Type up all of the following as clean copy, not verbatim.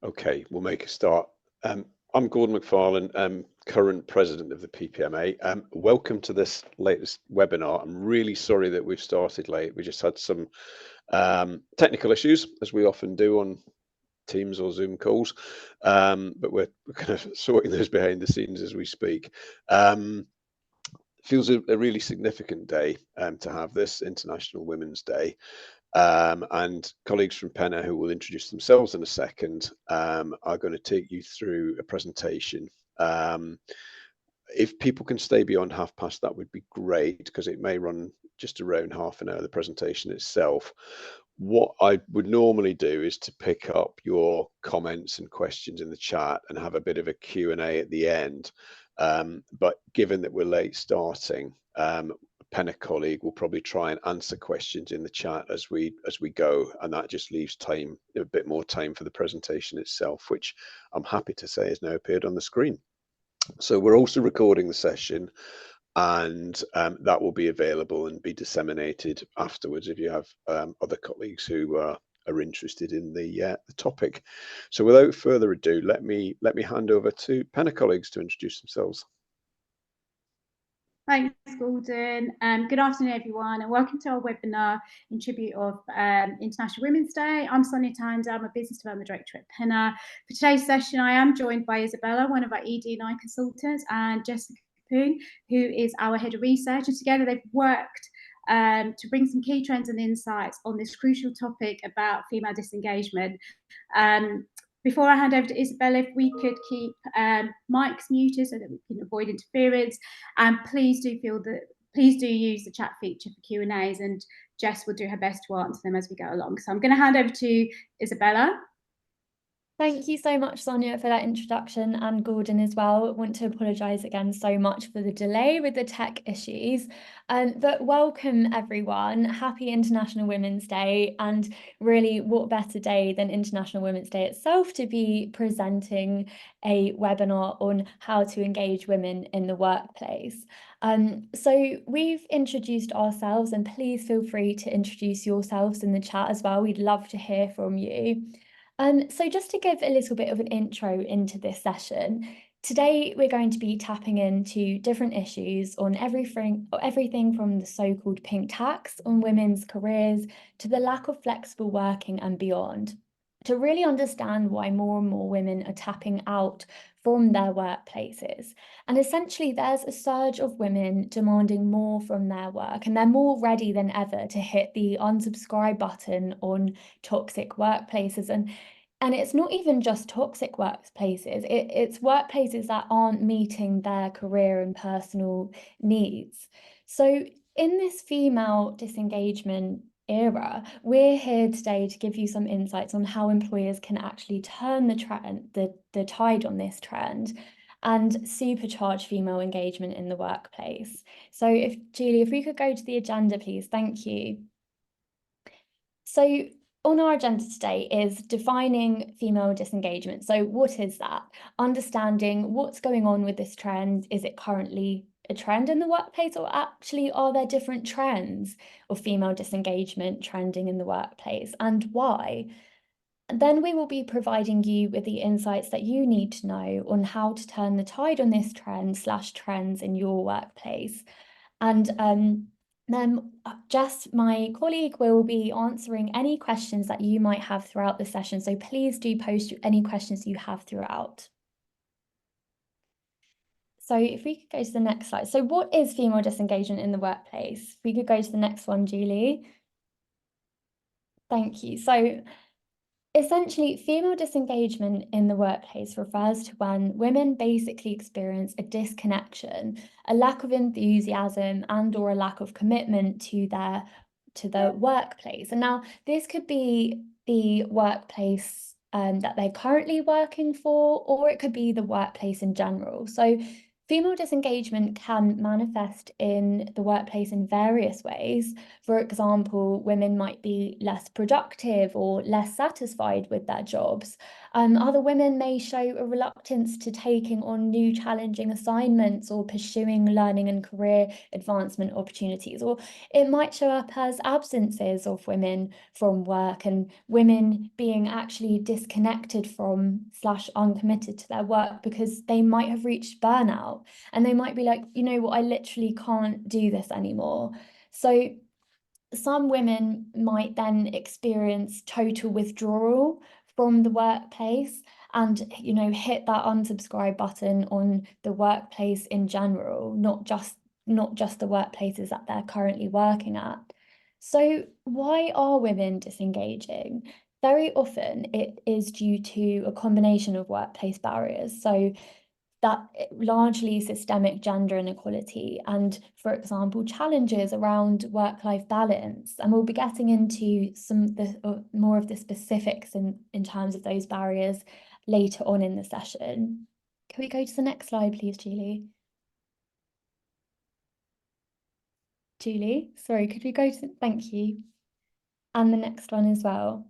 Okay, we'll make a start. I'm Gordon McFarlane, current president of the PPMA. Welcome to this latest webinar. I'm really sorry that we've started late. We just had some technical issues, as we often do on Teams or Zoom calls, but we're kind of sorting those behind the scenes as we speak. Feels a really significant day to have this International Women's Day. And colleagues from Penna, who will introduce themselves in a second, are going to take you through a presentation. If people can stay beyond past, that would be great, because it may run just around half an hour, the presentation itself. What I would normally do is to pick up your comments and questions in the chat and have a bit of a Q&A at the end. But given that we're late starting, Penna colleague will probably try and answer questions in the chat as we go, and that just leaves time, a bit more time for the presentation itself, which I'm happy to say has now appeared on the screen. So we're also recording the session, and that will be available and be disseminated afterwards if you have other colleagues who are interested in the topic. So without further ado, let me hand over to Penna colleagues to introduce themselves. Thanks, Gordon. Good afternoon, everyone, and welcome to our webinar in tribute of International Women's Day. I'm Sonia Tander. I'm a Business Development Director at Penna. For today's session, I am joined by Isabella, one of our ED&I consultants, and Jessica Poon, who is our Head of Research. And together they've worked to bring some key trends and insights on this crucial topic about female disengagement. Before I hand over to Isabella, if we could keep mics muted so that we can avoid interference, and please do use the chat feature for Q&As, and Jess will do her best to answer them as we go along. So I'm going to hand over to Isabella. Thank you so much, Sonia, for that introduction, and Gordon as well. I want to apologise again so much for the delay with the tech issues. But welcome, everyone. Happy International Women's Day. And really, what better day than International Women's Day itself to be presenting a webinar on how to engage women in the workplace. So we've introduced ourselves, and please feel free to introduce yourselves in the chat as well. We'd love to hear from you. So just to give a little bit of an intro into this session, today we're going to be tapping into different issues on everything from the so-called pink tax on women's careers to the lack of flexible working and beyond, to really understand why more and more women are tapping out from their workplaces. And essentially there's a surge of women demanding more from their work, and they're more ready than ever to hit the unsubscribe button on toxic workplaces. And it's not even just toxic workplaces, it's workplaces that aren't meeting their career and personal needs. So in this female disengagement era, we're here today to give you some insights on how employers can actually turn the tide on this trend and supercharge female engagement in the workplace. So Julie, if we could go to the agenda, please. Thank you. So on our agenda today is defining female disengagement. So what is that? Understanding what's going on with this trend. Is it currently a trend in the workplace, or actually are there different trends of female disengagement trending in the workplace, and why? And then we will be providing you with the insights that you need to know on how to turn the tide on this trends in your workplace. And then Jess, my colleague, will be answering any questions that you might have throughout the session. So please do post any questions you have throughout. So if we could go to the next slide. So what is female disengagement in the workplace? If we could go to the next one, Julie. Thank you. So essentially, female disengagement in the workplace refers to when women basically experience a disconnection, a lack of enthusiasm, and or a lack of commitment to the workplace. And now this could be the workplace that they're currently working for, or it could be the workplace in general. So Female disengagement can manifest in the workplace in various ways. For example, women might be less productive or less satisfied with their jobs. Other women may show a reluctance to taking on new challenging assignments or pursuing learning and career advancement opportunities. Or it might show up as absences of women from work and women being actually disconnected from / uncommitted to their work because they might have reached burnout and they might be like, you know what, I literally can't do this anymore. So some women might then experience total withdrawal from the workplace and, you know, hit that unsubscribe button on the workplace in general, not just the workplaces that they're currently working at. So why are women disengaging? Very often it is due to a combination of workplace barriers. So that largely systemic gender inequality and, for example, challenges around work-life balance. And we'll be getting into some of the more of the specifics in terms of those barriers later on in the session. Can we go to the next slide, please, Julie? Julie, sorry, could we go to, thank you. And the next one as well.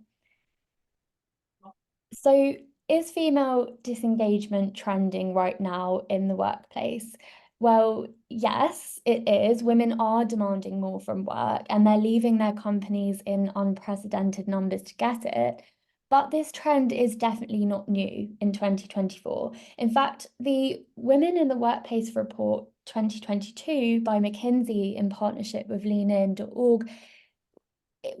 So is female disengagement trending right now in the workplace? Well, yes, it is. Women are demanding more from work and they're leaving their companies in unprecedented numbers to get it. But this trend is definitely not new in 2024. In fact, the Women in the Workplace Report 2022 by McKinsey in partnership with leanin.org,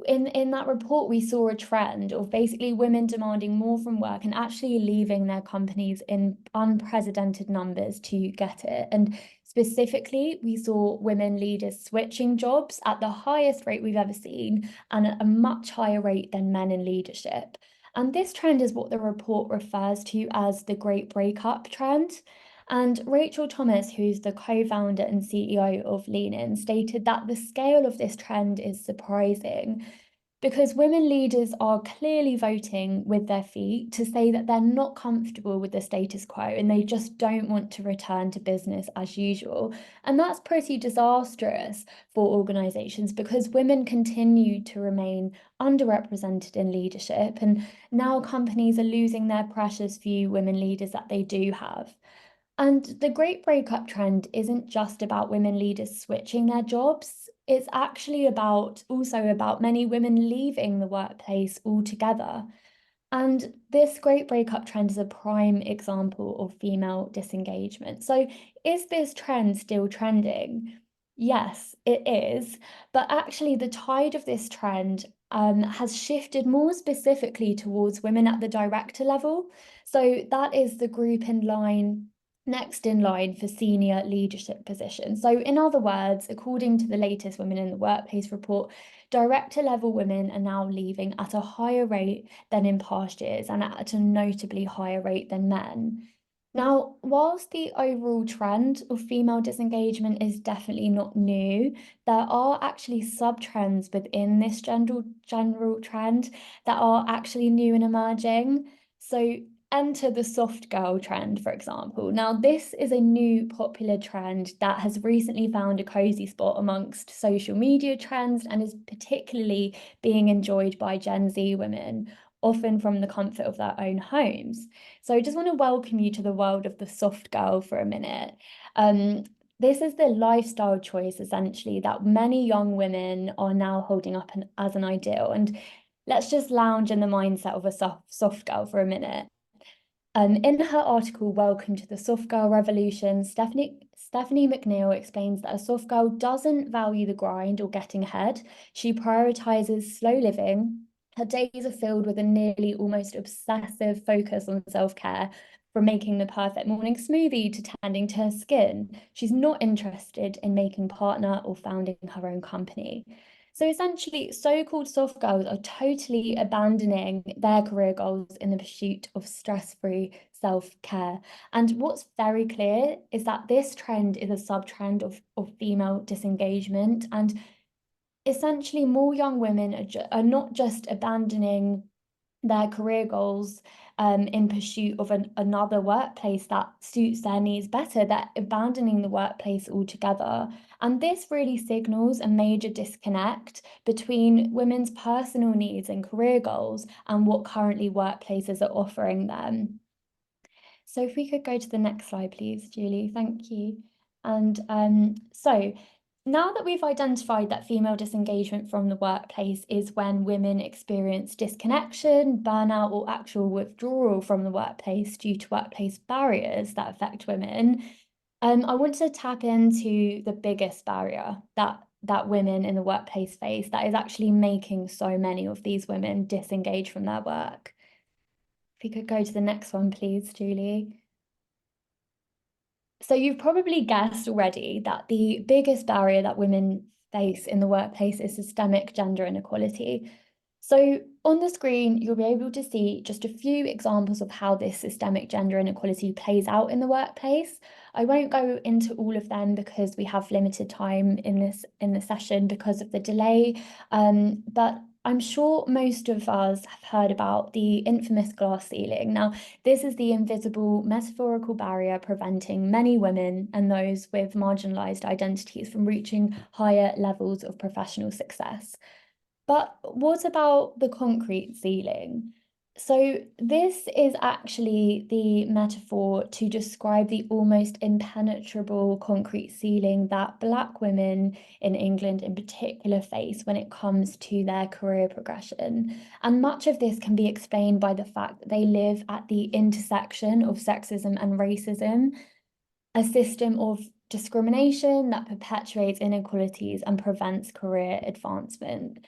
in that report, we saw a trend of basically women demanding more from work and actually leaving their companies in unprecedented numbers to get it. And specifically, we saw women leaders switching jobs at the highest rate we've ever seen and at a much higher rate than men in leadership. And this trend is what the report refers to as the Great Breakup trend. And Rachel Thomas, who's the co-founder and CEO of leanin, stated that the scale of this trend is surprising because women leaders are clearly voting with their feet to say that they're not comfortable with the status quo and they just don't want to return to business as usual. And that's pretty disastrous for organizations because women continue to remain underrepresented in leadership, and now companies are losing their precious few women leaders that they do have. And the Great Breakup trend isn't just about women leaders switching their jobs. It's actually also about many women leaving the workplace altogether. And this Great Breakup trend is a prime example of female disengagement. So is this trend still trending? Yes, it is. But actually the tide of this trend has shifted more specifically towards women at the director level. So that is the group next in line for senior leadership positions. So in other words, according to the latest Women in the Workplace report, director level women are now leaving at a higher rate than in past years and at a notably higher rate than men. Now, whilst the overall trend of female disengagement is definitely not new, there are actually sub-trends within this general trend that are actually new and emerging. So enter the soft girl trend, for example. Now, this is a new popular trend that has recently found a cozy spot amongst social media trends and is particularly being enjoyed by Gen Z women, often from the comfort of their own homes. So I just want to welcome you to the world of the soft girl for a minute. This is the lifestyle choice, essentially, that many young women are now holding up as an ideal. And let's just lounge in the mindset of a soft girl for a minute. In her article, Welcome to the Soft Girl Revolution, Stephanie McNeil explains that a soft girl doesn't value the grind or getting ahead. She prioritizes slow living. Her days are filled with a nearly almost obsessive focus on self-care, from making the perfect morning smoothie to tending to her skin. She's not interested in making partner or founding her own company. So essentially, so-called soft girls are totally abandoning their career goals in the pursuit of stress-free self-care. And what's very clear is that this trend is a sub-trend of female disengagement. And essentially, more young women are not just abandoning their career goals in pursuit of another workplace that suits their needs better. They're abandoning the workplace altogether. And this really signals a major disconnect between women's personal needs and career goals and what currently workplaces are offering them. So if we could go to the next slide, please, Julie, thank you. And so now that we've identified that female disengagement from the workplace is when women experience disconnection, burnout, or actual withdrawal from the workplace due to workplace barriers that affect women, I want to tap into the biggest barrier that women in the workplace face that is actually making so many of these women disengage from their work. If you could go to the next one, please, Julie. So you've probably guessed already that the biggest barrier that women face in the workplace is systemic gender inequality. So on the screen, you'll be able to see just a few examples of how this systemic gender inequality plays out in the workplace. I won't go into all of them because we have limited time in the session because of the delay, but I'm sure most of us have heard about the infamous glass ceiling. Now, this is the invisible metaphorical barrier preventing many women and those with marginalised identities from reaching higher levels of professional success. But what about the concrete ceiling? So this is actually the metaphor to describe the almost impenetrable concrete ceiling that Black women in England in particular face when it comes to their career progression. And much of this can be explained by the fact that they live at the intersection of sexism and racism, a system of discrimination that perpetuates inequalities and prevents career advancement.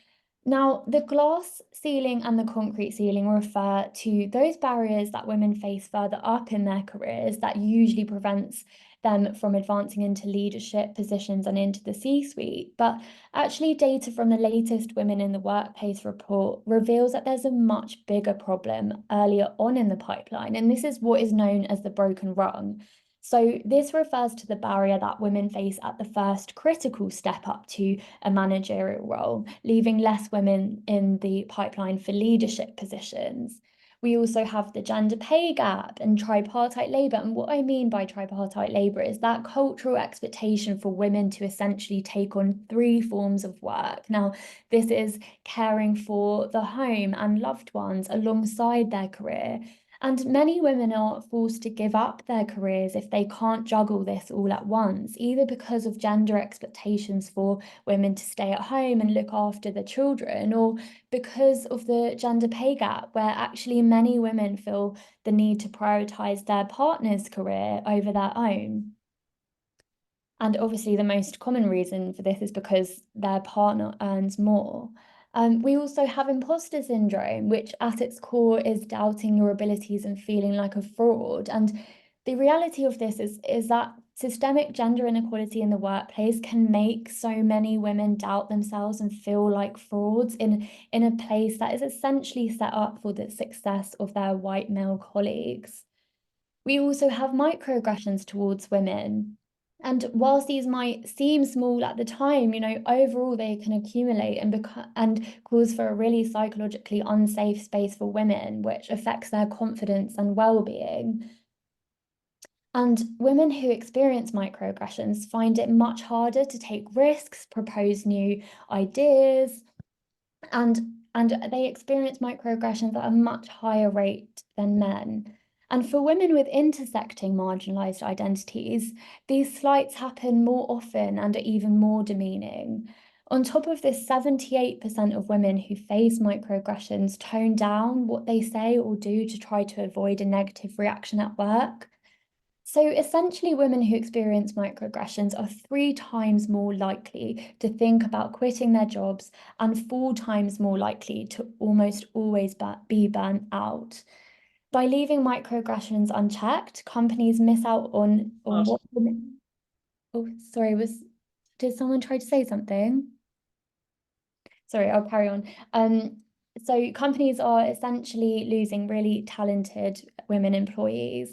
Now, the glass ceiling and the concrete ceiling refer to those barriers that women face further up in their careers that usually prevents them from advancing into leadership positions and into the C-suite. But actually, data from the latest Women in the Workplace report reveals that there's a much bigger problem earlier on in the pipeline, and this is what is known as the broken rung. So this refers to the barrier that women face at the first critical step up to a managerial role, leaving less women in the pipeline for leadership positions. We also have the gender pay gap and tripartite labour. And what I mean by tripartite labour is that cultural expectation for women to essentially take on 3 forms of work. Now, this is caring for the home and loved ones alongside their career. And many women are forced to give up their careers if they can't juggle this all at once, either because of gender expectations for women to stay at home and look after the children, or because of the gender pay gap, where actually many women feel the need to prioritise their partner's career over their own. And obviously the most common reason for this is because their partner earns more. We also have imposter syndrome, which at its core is doubting your abilities and feeling like a fraud. And the reality of this is that systemic gender inequality in the workplace can make so many women doubt themselves and feel like frauds in a place that is essentially set up for the success of their white male colleagues. We also have microaggressions towards women. And whilst these might seem small at the time, overall they can accumulate and cause for a really psychologically unsafe space for women, which affects their confidence and well-being. And women who experience microaggressions find it much harder to take risks, propose new ideas, and they experience microaggressions at a much higher rate than men. And for women with intersecting marginalised identities, these slights happen more often and are even more demeaning. On top of this, 78% of women who face microaggressions tone down what they say or do to try to avoid a negative reaction at work. So essentially, women who experience microaggressions are 3 times more likely to think about quitting their jobs and 4 times more likely to almost always be burnt out. By leaving microaggressions unchecked, companies miss out on what women... Oh, sorry, did someone try to say something? Sorry, I'll carry on. So companies are essentially losing really talented women employees.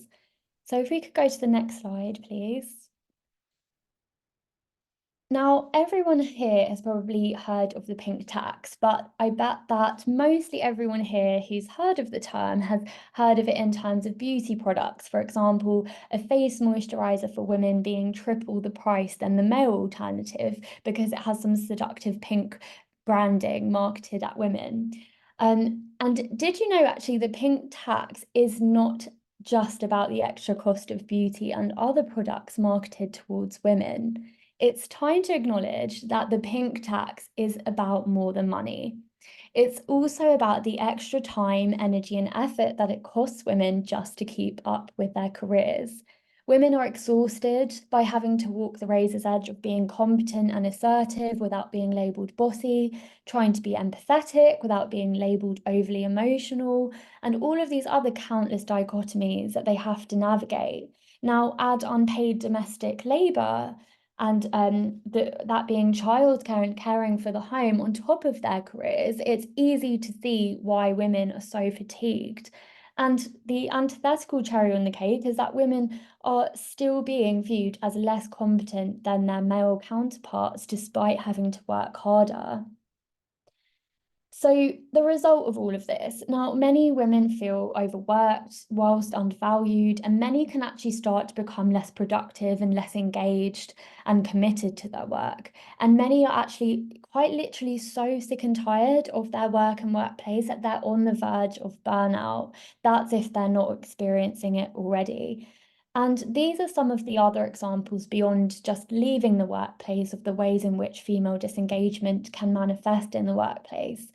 So if we could go to the next slide, please. Now, everyone here has probably heard of the pink tax, but I bet that mostly everyone here who's heard of the term has heard of it in terms of beauty products. For example, a face moisturizer for women being triple the price than the male alternative because it has some seductive pink branding marketed at women. And did you know actually the pink tax is not just about the extra cost of beauty and other products marketed towards women? It's time to acknowledge that the pink tax is about more than money. It's also about the extra time, energy, and effort that it costs women just to keep up with their careers. Women are exhausted by having to walk the razor's edge of being competent and assertive without being labelled bossy, trying to be empathetic without being labelled overly emotional, and all of these other countless dichotomies that they have to navigate. Now, add unpaid domestic labour and that being childcare and caring for the home on top of their careers, it's easy to see why women are so fatigued. And the antithetical cherry on the cake is that women are still being viewed as less competent than their male counterparts, despite having to work harder. So the result of all of this, now many women feel overworked whilst undervalued, and many can actually start to become less productive and less engaged and committed to their work. And many are actually quite literally so sick and tired of their work and workplace that they're on the verge of burnout. That's if they're not experiencing it already. And these are some of the other examples beyond just leaving the workplace of the ways in which female disengagement can manifest in the workplace.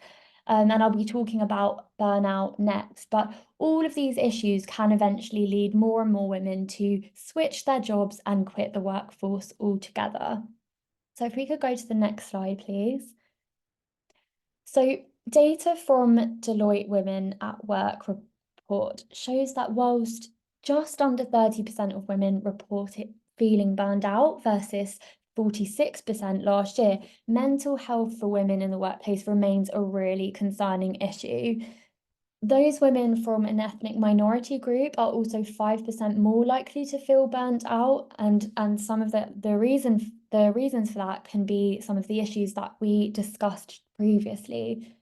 And I'll be talking about burnout next, but all of these issues can eventually lead more and more women to switch their jobs and quit the workforce altogether. So if we could go to the next slide, please. So data from Deloitte Women at Work report shows that whilst just under 30% of women report it feeling burned out versus 46% last year, mental health for women in the workplace remains a really concerning issue. Those women from an ethnic minority group are also 5% more likely to feel burnt out, and some of the reasons for that can be some of the issues that we discussed previously.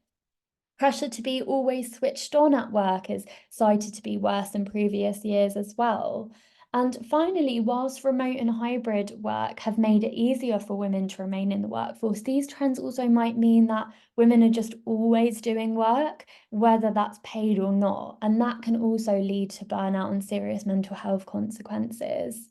Pressure to be always switched on at work is cited to be worse than previous years as well. And finally, whilst remote and hybrid work have made it easier for women to remain in the workforce, these trends also might mean that women are just always doing work, whether that's paid or not. And that can also lead to burnout and serious mental health consequences.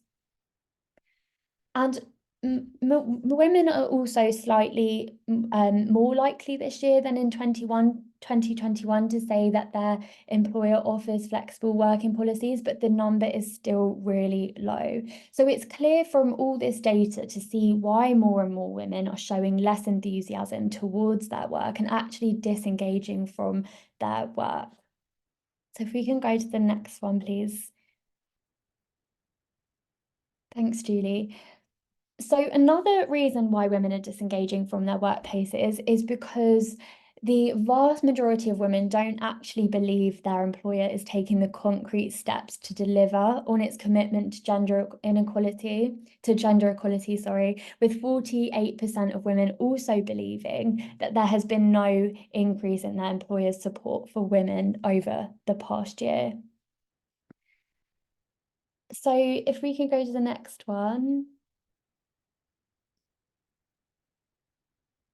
And women are also slightly more likely this year than in 2021 to say that their employer offers flexible working policies, but the number is still really low. So it's clear from all this data to see why more and more women are showing less enthusiasm towards their work and actually disengaging from their work. So if we can go to the next one, please. Thanks, Julie. So another reason why women are disengaging from their workplaces is because the vast majority of women don't actually believe their employer is taking the concrete steps to deliver on its commitment to gender equality, with 48% of women also believing that there has been no increase in their employer's support for women over the past year. So if we can go to the next one.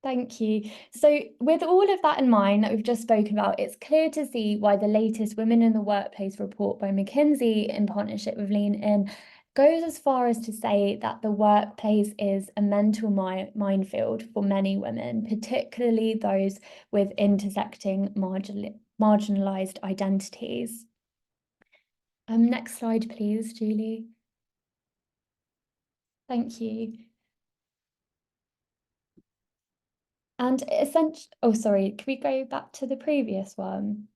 Thank you. So with all of that in mind that we've just spoken about, it's clear to see why the latest Women in the Workplace report by McKinsey in partnership with Lean In goes as far as to say that the workplace is a mental minefield for many women, particularly those with intersecting marginalized identities. Next slide, please, Julie. Thank you. And sorry, can we go back to the previous one?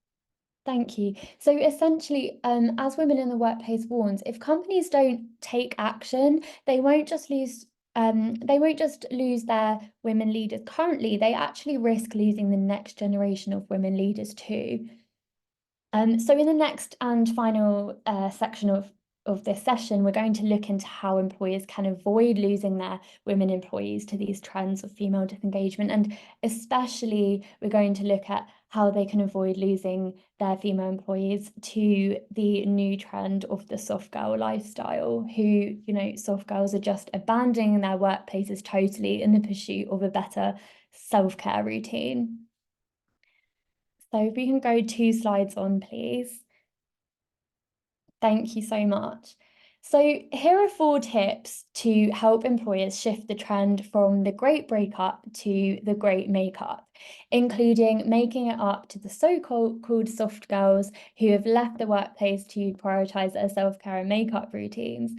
Thank you. So essentially, as Women in the Workplace warns, if companies don't take action, they won't just lose their women leaders currently, they actually risk losing the next generation of women leaders too. So in the next and final section of of this session, we're going to look into how employers can avoid losing their women employees to these trends of female disengagement. And especially, we're going to look at how they can avoid losing their female employees to the new trend of the soft girl lifestyle, who, you know, soft girls are just abandoning their workplaces totally in the pursuit of a better self-care routine. So if we can go 2 slides on, please. Thank you so much. So here are 4 tips to help employers shift the trend from the great breakup to the great makeup, including making it up to the so-called soft girls who have left the workplace to prioritize their self-care and makeup routines.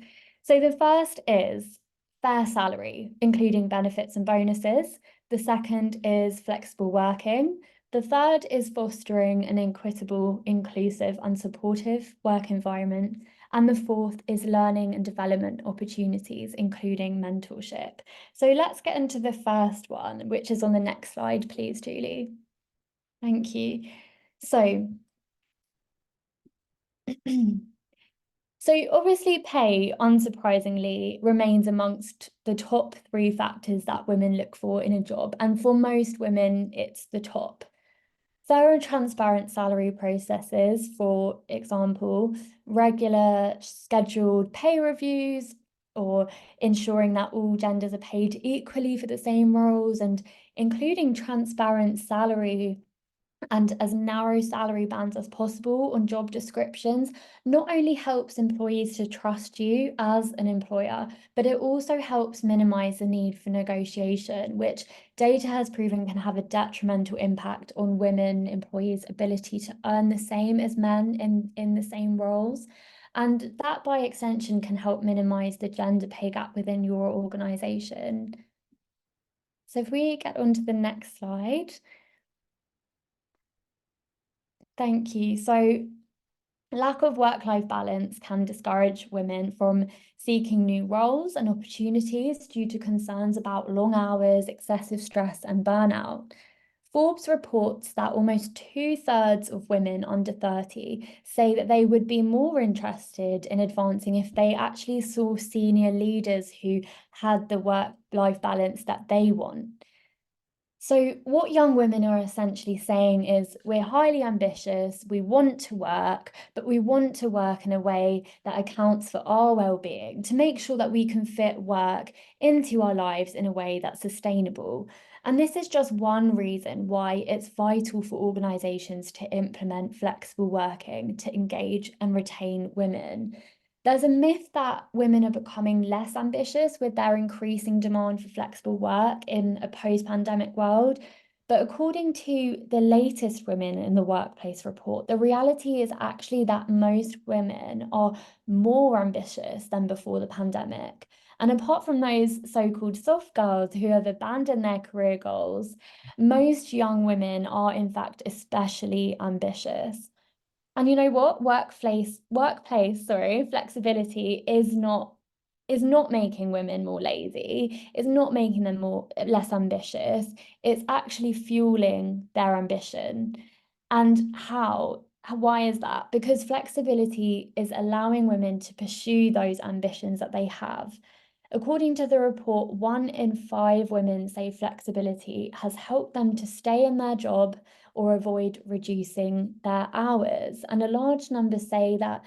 So the first is fair salary, including benefits and bonuses. The second is flexible working. The third is fostering an equitable, inclusive and supportive work environment. And the fourth is learning and development opportunities, including mentorship. So let's get into the first one, which is on the next slide, please, Julie. Thank you. So, obviously pay, unsurprisingly, remains amongst the top 3 factors that women look for in a job. And for most women, it's the top. Fair and transparent salary processes, for example, regular scheduled pay reviews, or ensuring that all genders are paid equally for the same roles, and including transparent salary and as narrow salary bands as possible on job descriptions, not only helps employees to trust you as an employer, but it also helps minimize the need for negotiation, which data has proven can have a detrimental impact on women employees' ability to earn the same as men in the same roles. And that, by extension, can help minimize the gender pay gap within your organization. So if we get on to the next slide. Thank you. So lack of work-life balance can discourage women from seeking new roles and opportunities due to concerns about long hours, excessive stress, and burnout. Forbes reports that almost 2/3 of women under 30 say that they would be more interested in advancing if they actually saw senior leaders who had the work-life balance that they want. So what young women are essentially saying is, we're highly ambitious, we want to work, but we want to work in a way that accounts for our well-being, to make sure that we can fit work into our lives in a way that's sustainable. And this is just one reason why it's vital for organisations to implement flexible working to engage and retain women. There's a myth that women are becoming less ambitious with their increasing demand for flexible work in a post-pandemic world. But according to the latest Women in the Workplace report, the reality is actually that most women are more ambitious than before the pandemic. And apart from those so-called soft girls who have abandoned their career goals, most young women are in fact especially ambitious. And you know what? Workplace, flexibility is not making women more lazy. It's not making them less ambitious. It's actually fueling their ambition. And how? Why is that? Because flexibility is allowing women to pursue those ambitions that they have. According to the report, 1 in 5 women say flexibility has helped them to stay in their job or avoid reducing their hours. And a large number say that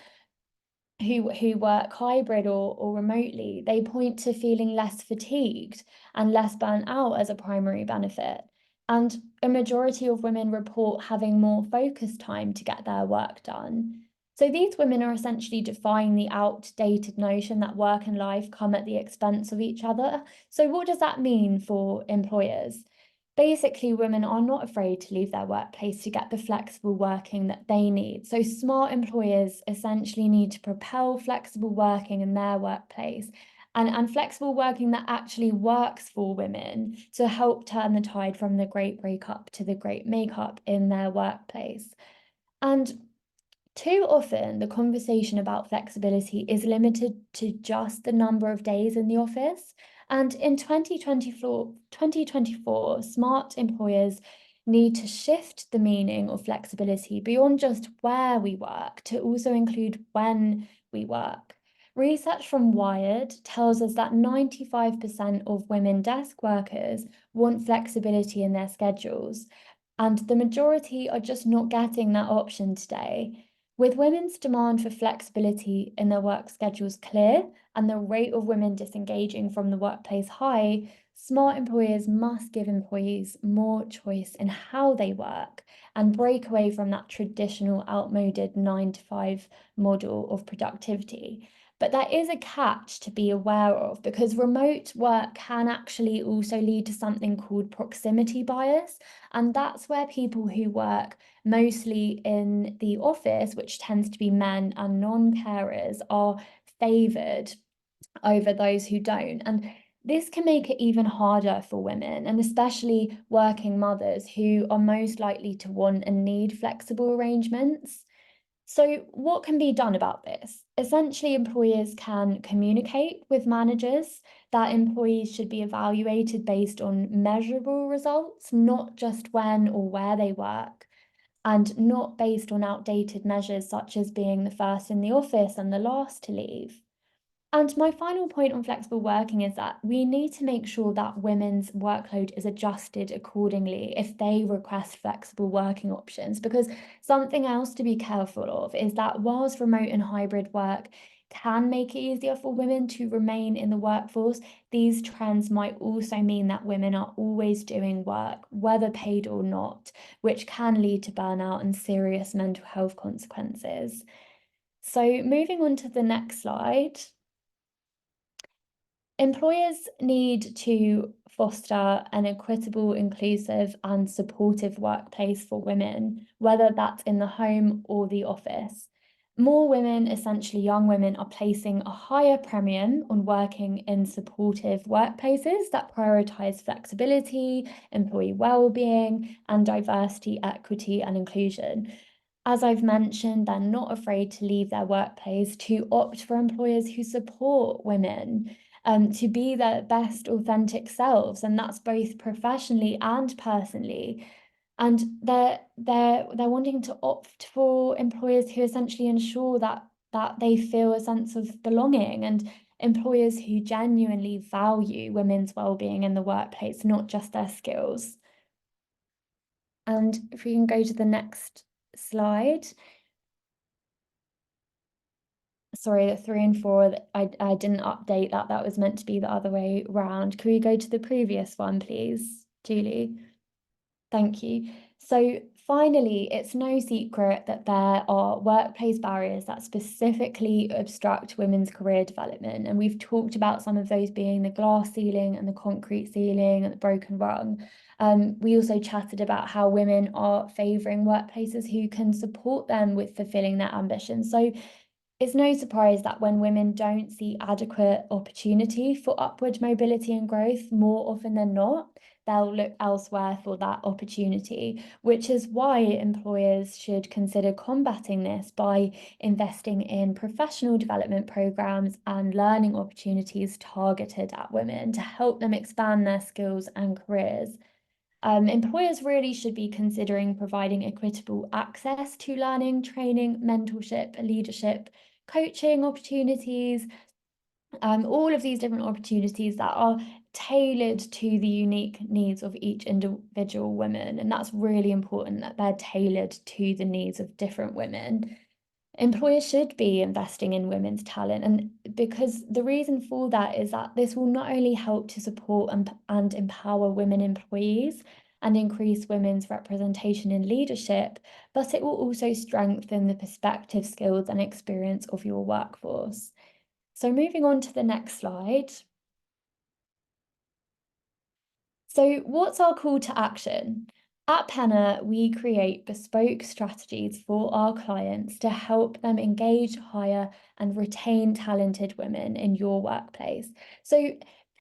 who work hybrid or remotely, they point to feeling less fatigued and less burnt out as a primary benefit. And a majority of women report having more focus time to get their work done. So these women are essentially defying the outdated notion that work and life come at the expense of each other. So what does that mean for employers? Basically, women are not afraid to leave their workplace to get the flexible working that they need. So smart employers essentially need to propel flexible working in their workplace and flexible working that actually works for women to help turn the tide from the great breakup to the great makeup in their workplace. And too often, the conversation about flexibility is limited to just the number of days in the office. And in 2024, smart employers need to shift the meaning of flexibility beyond just where we work to also include when we work. Research from Wired tells us that 95% of women desk workers want flexibility in their schedules, and the majority are just not getting that option today. With women's demand for flexibility in their work schedules clear and the rate of women disengaging from the workplace high, smart employers must give employees more choice in how they work and break away from that traditional outmoded 9 to 5 model of productivity. But there is a catch to be aware of, because remote work can actually also lead to something called proximity bias. And that's where people who work mostly in the office, which tends to be men and non-carers, are favoured over those who don't. And this can make it even harder for women, and especially working mothers who are most likely to want and need flexible arrangements. So what can be done about this? Essentially, employers can communicate with managers that employees should be evaluated based on measurable results, not just when or where they work, and not based on outdated measures such as being the first in the office and the last to leave. And my final point on flexible working is that we need to make sure that women's workload is adjusted accordingly if they request flexible working options, because something else to be careful of is that whilst remote and hybrid work can make it easier for women to remain in the workforce, these trends might also mean that women are always doing work, whether paid or not, which can lead to burnout and serious mental health consequences. So moving on to the next slide. Employers need to foster an equitable, inclusive, and supportive workplace for women, whether that's in the home or the office. More women, essentially young women, are placing a higher premium on working in supportive workplaces that prioritise flexibility, employee well-being, and diversity, equity, and inclusion. As I've mentioned, they're not afraid to leave their workplace to opt for employers who support women to be their best authentic selves, and that's both professionally and personally. And they're wanting to opt for employers who essentially ensure that they feel a sense of belonging, and employers who genuinely value women's well-being in the workplace, not just their skills. And if we can go to the next slide. Sorry, the 3 and 4, I didn't update that. That was meant to be the other way round. Can we go to the previous one, please, Julie? Thank you. So finally, it's no secret that there are workplace barriers that specifically obstruct women's career development. And we've talked about some of those being the glass ceiling and the concrete ceiling and the broken rung. We also chatted about how women are favouring workplaces who can support them with fulfilling their ambitions. So it's no surprise that when women don't see adequate opportunity for upward mobility and growth, more often than not, they'll look elsewhere for that opportunity, which is why employers should consider combating this by investing in professional development programs and learning opportunities targeted at women to help them expand their skills and careers. Employers really should be considering providing equitable access to learning, training, mentorship, leadership, coaching opportunities, all of these different opportunities that are tailored to the unique needs of each individual woman. And that's really important, that they're tailored to the needs of different women. Employers should be investing in women's talent, and because the reason for that is that this will not only help to support and empower women employees and increase women's representation in leadership, but it will also strengthen the perspective, skills, and experience of your workforce. So moving on to the next slide. So what's our call to action? At Penna, we create bespoke strategies for our clients to help them engage, hire, and retain talented women in your workplace. So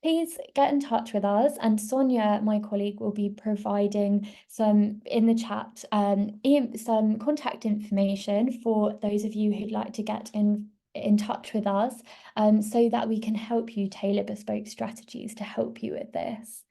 please get in touch with us, and Sonia, my colleague, will be providing some in the chat, some contact information for those of you who'd like to get in touch with us, so that we can help you tailor bespoke strategies to help you with this.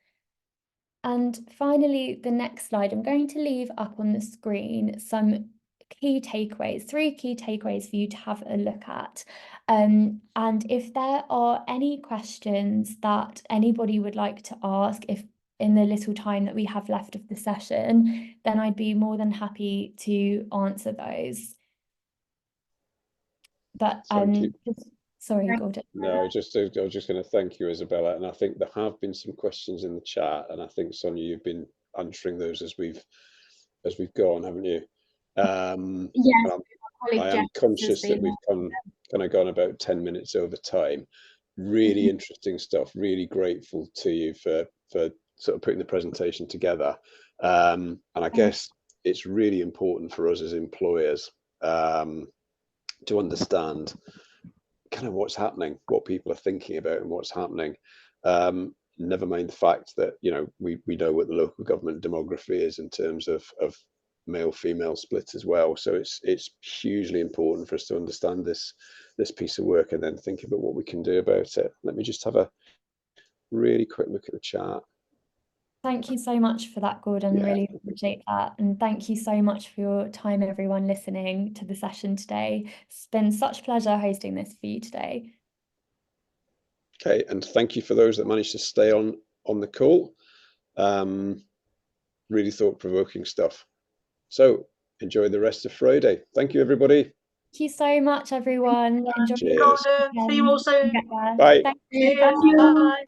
And finally, the next slide, I'm going to leave up on the screen some key takeaways, 3 key takeaways for you to have a look at. And if there are any questions that anybody would like to ask, if in the little time that we have left of the session, then I'd be more than happy to answer those. But sorry, Gordon. No, I was just going to thank you, Isabella, and I think there have been some questions in the chat, and I think, Sonia, you've been answering those as we've gone, haven't you? Yes. I am conscious that we've kind of gone about 10 minutes over time. Really interesting stuff. Really grateful to you for sort of putting the presentation together. And I guess it's really important for us as employers to understand kind of what's happening, what people are thinking about and what's happening. Never mind the fact that, you know, we know what the local government demography is in terms of male-female split as well. So it's hugely important for us to understand this piece of work and then think about what we can do about it. Let me just have a really quick look at the chat. Thank you so much for that, Gordon. Really appreciate that. And thank you so much for your time, everyone listening to the session today. It's been such a pleasure hosting this for you today. Okay, and thank you for those that managed to stay on the call. Really thought-provoking stuff. So enjoy the rest of Friday. Thank you, everybody. Thank you so much, everyone. Enjoy. Cheers. See you all soon. Bye. Thank you. Bye.